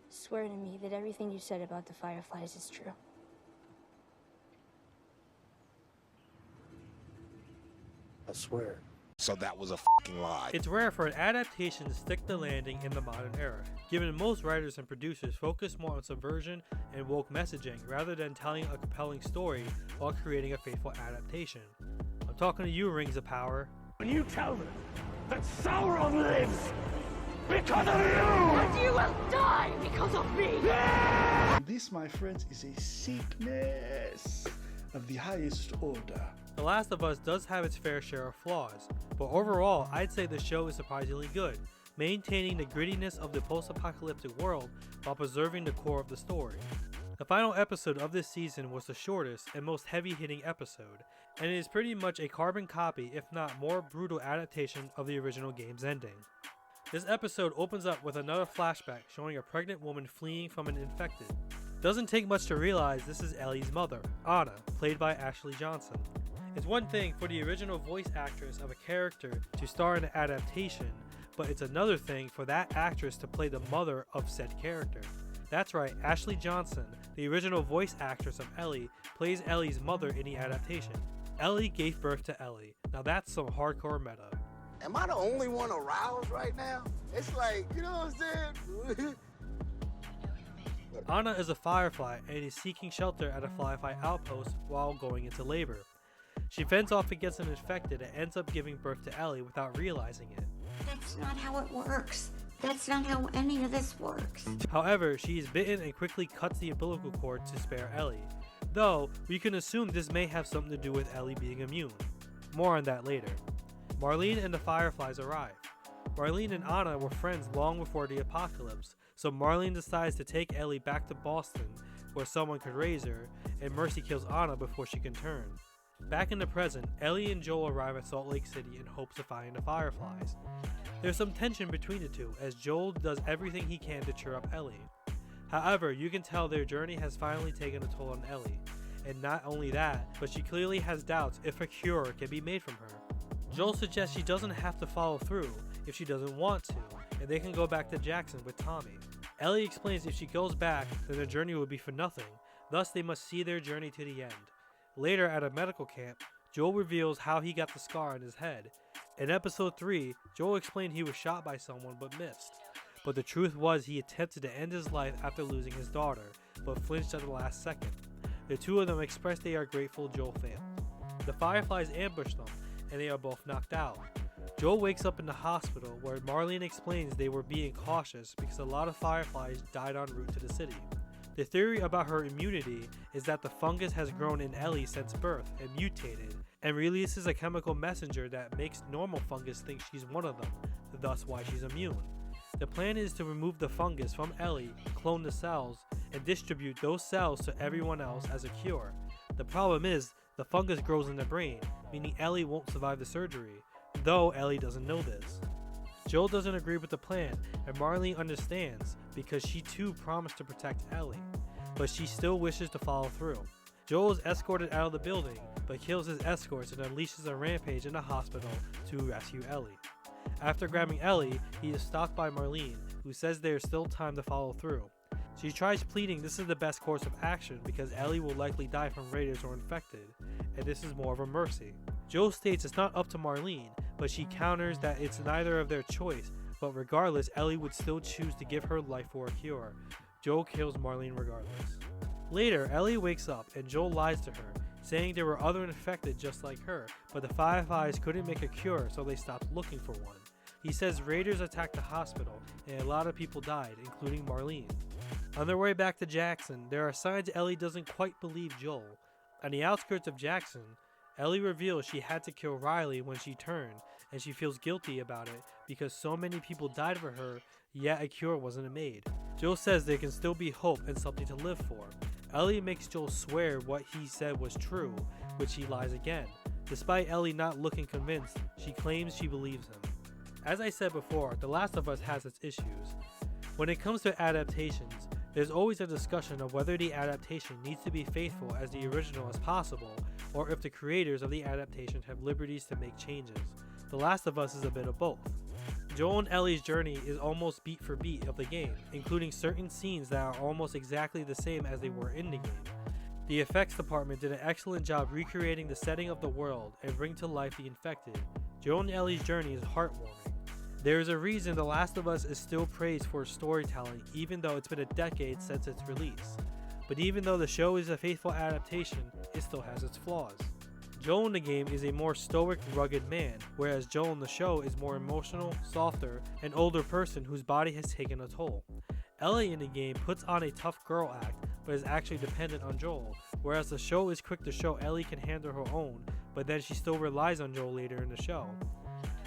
Swear to me that everything you said about the Fireflies is true. I swear. So that was a fucking lie. It's rare for an adaptation to stick the landing in the modern era, given most writers and producers focus more on subversion and woke messaging rather than telling a compelling story while creating a faithful adaptation. I'm talking to you, Rings of Power. When you tell them that Sauron lives because of you! And you will die because of me! This, my friends, is a sickness of the highest order. The Last of Us does have its fair share of flaws, but overall, I'd say the show is surprisingly good, maintaining the grittiness of the post-apocalyptic world while preserving the core of the story. The final episode of this season was the shortest and most heavy-hitting episode, and it is pretty much a carbon copy, if not more brutal adaptation of the original game's ending. This episode opens up with another flashback showing a pregnant woman fleeing from an infected. Doesn't take much to realize this is Ellie's mother, Anna, played by Ashley Johnson. It's one thing for the original voice actress of a character to star in an adaptation, but it's another thing for that actress to play the mother of said character. That's right, Ashley Johnson, the original voice actress of Ellie, plays Ellie's mother in the adaptation. Ellie gave birth to Ellie. Now that's some hardcore meta. Am I the only one aroused right now? It's like, you know what I'm saying? Anna is a firefly and is seeking shelter at a firefly outpost while going into labor. She fends off against an infected and ends up giving birth to Ellie without realizing it. That's not how it works. That's not how any of this works. However, she is bitten and quickly cuts the umbilical cord to spare Ellie, though we can assume this may have something to do with Ellie being immune. More on that later. Marlene and the Fireflies arrive. Marlene and Anna were friends long before the apocalypse, so Marlene decides to take Ellie back to Boston where someone could raise her, and Mercy kills Anna before she can turn. Back in the present, Ellie and Joel arrive at Salt Lake City in hopes of finding the Fireflies. There's some tension between the two, as Joel does everything he can to cheer up Ellie. However, you can tell their journey has finally taken a toll on Ellie, and not only that, but she clearly has doubts if a cure can be made from her. Joel suggests she doesn't have to follow through if she doesn't want to, and they can go back to Jackson with Tommy. Ellie explains if she goes back, then their journey would be for nothing, thus they must see their journey to the end. Later at a medical camp, Joel reveals how he got the scar on his head. In episode 3, Joel explained he was shot by someone but missed. But the truth was he attempted to end his life after losing his daughter, but flinched at the last second. The two of them express they are grateful Joel failed. The Fireflies ambush them, and they are both knocked out. Joel wakes up in the hospital where Marlene explains they were being cautious because a lot of Fireflies died en route to the city. The theory about her immunity is that the fungus has grown in Ellie since birth and mutated, and releases a chemical messenger that makes normal fungus think she's one of them, thus why she's immune. The plan is to remove the fungus from Ellie, clone the cells, and distribute those cells to everyone else as a cure. The problem is, the fungus grows in the brain, meaning Ellie won't survive the surgery, though Ellie doesn't know this. Joel doesn't agree with the plan, and Marlene understands because she too promised to protect Ellie, but she still wishes to follow through. Joel is escorted out of the building, but kills his escorts and unleashes a rampage in the hospital to rescue Ellie. After grabbing Ellie, he is stopped by Marlene, who says there is still time to follow through. She tries pleading this is the best course of action because Ellie will likely die from raiders or infected, and this is more of a mercy. Joel states it's not up to Marlene, but she counters that it's neither of their choice, but regardless, Ellie would still choose to give her life for a cure. Joel kills Marlene regardless. Later, Ellie wakes up and Joel lies to her, saying there were other infected just like her, but the Fireflies couldn't make a cure so they stopped looking for one. He says raiders attacked the hospital and a lot of people died, including Marlene. On their way back to Jackson, there are signs Ellie doesn't quite believe Joel. On the outskirts of Jackson, Ellie reveals she had to kill Riley when she turned, and she feels guilty about it because so many people died for her, yet a cure wasn't made. Joel says there can still be hope and something to live for. Ellie makes Joel swear what he said was true, which he lies again. Despite Ellie not looking convinced, she claims she believes him. As I said before, The Last of Us has its issues. When it comes to adaptations, there's always a discussion of whether the adaptation needs to be faithful as the original as possible, or if the creators of the adaptation have liberties to make changes. The Last of Us is a bit of both. Joel and Ellie's journey is almost beat for beat of the game, including certain scenes that are almost exactly the same as they were in the game. The effects department did an excellent job recreating the setting of the world and bring to life the infected. Joel and Ellie's journey is heartwarming. There is a reason The Last of Us is still praised for storytelling even though it's been a decade since its release. But even though the show is a faithful adaptation, it still has its flaws. Joel in the game is a more stoic, rugged man, whereas Joel in the show is more emotional, softer, and older person whose body has taken a toll. Ellie in the game puts on a tough girl act, but is actually dependent on Joel, whereas the show is quick to show Ellie can handle her own, but then she still relies on Joel later in the show.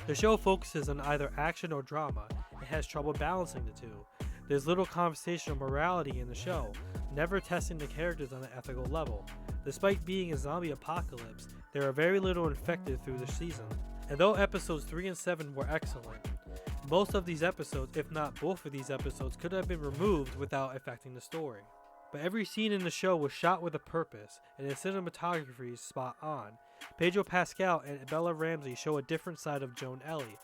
The show focuses on either action or drama, and has trouble balancing the two. There's little conversation or morality in the show, never testing the characters on an ethical level. Despite being a zombie apocalypse, there are very little infected through the season. And though episodes 3 and 7 were excellent, most of these episodes, if not both of these episodes, could have been removed without affecting the story. But every scene in the show was shot with a purpose, and the cinematography is spot on. Pedro Pascal and Bella Ramsey show a different side of Joe and Ellie,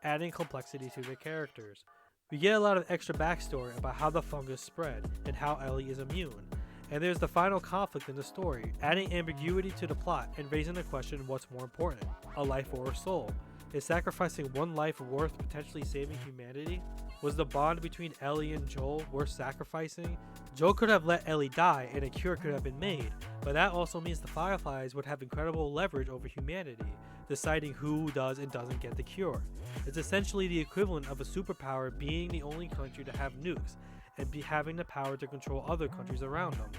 adding complexity to their characters. We get a lot of extra backstory about how the fungus spread, and how Ellie is immune. And there's the final conflict in the story, adding ambiguity to the plot and raising the question what's more important, a life or a soul? Is sacrificing one life worth potentially saving humanity? Was the bond between Ellie and Joel worth sacrificing? Joel could have let Ellie die and a cure could have been made, but that also means the Fireflies would have incredible leverage over humanity, deciding who does and doesn't get the cure. It's essentially the equivalent of a superpower being the only country to have nukes, and having the power to control other countries around them.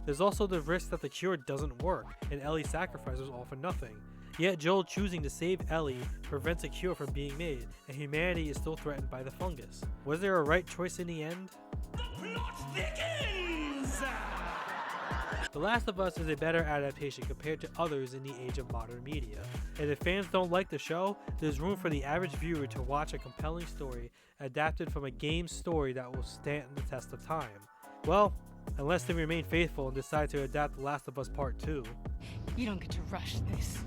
There's also the risk that the cure doesn't work, and Ellie's sacrifice was all for nothing. Yet Joel choosing to save Ellie prevents a cure from being made, and humanity is still threatened by the fungus. Was there a right choice in the end? The plot thickens! The Last of Us is a better adaptation compared to others in the age of modern media, and if fans don't like the show, there's room for the average viewer to watch a compelling story adapted from a game story that will stand the test of time. Well, unless they remain faithful and decide to adapt The Last of Us Part 2. You don't get to rush this.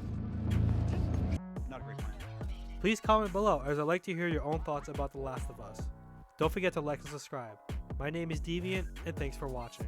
Not a great plan. Please comment below, as I'd like to hear your own thoughts about The Last of Us. Don't forget to like and subscribe. My name is Deviant, and thanks for watching.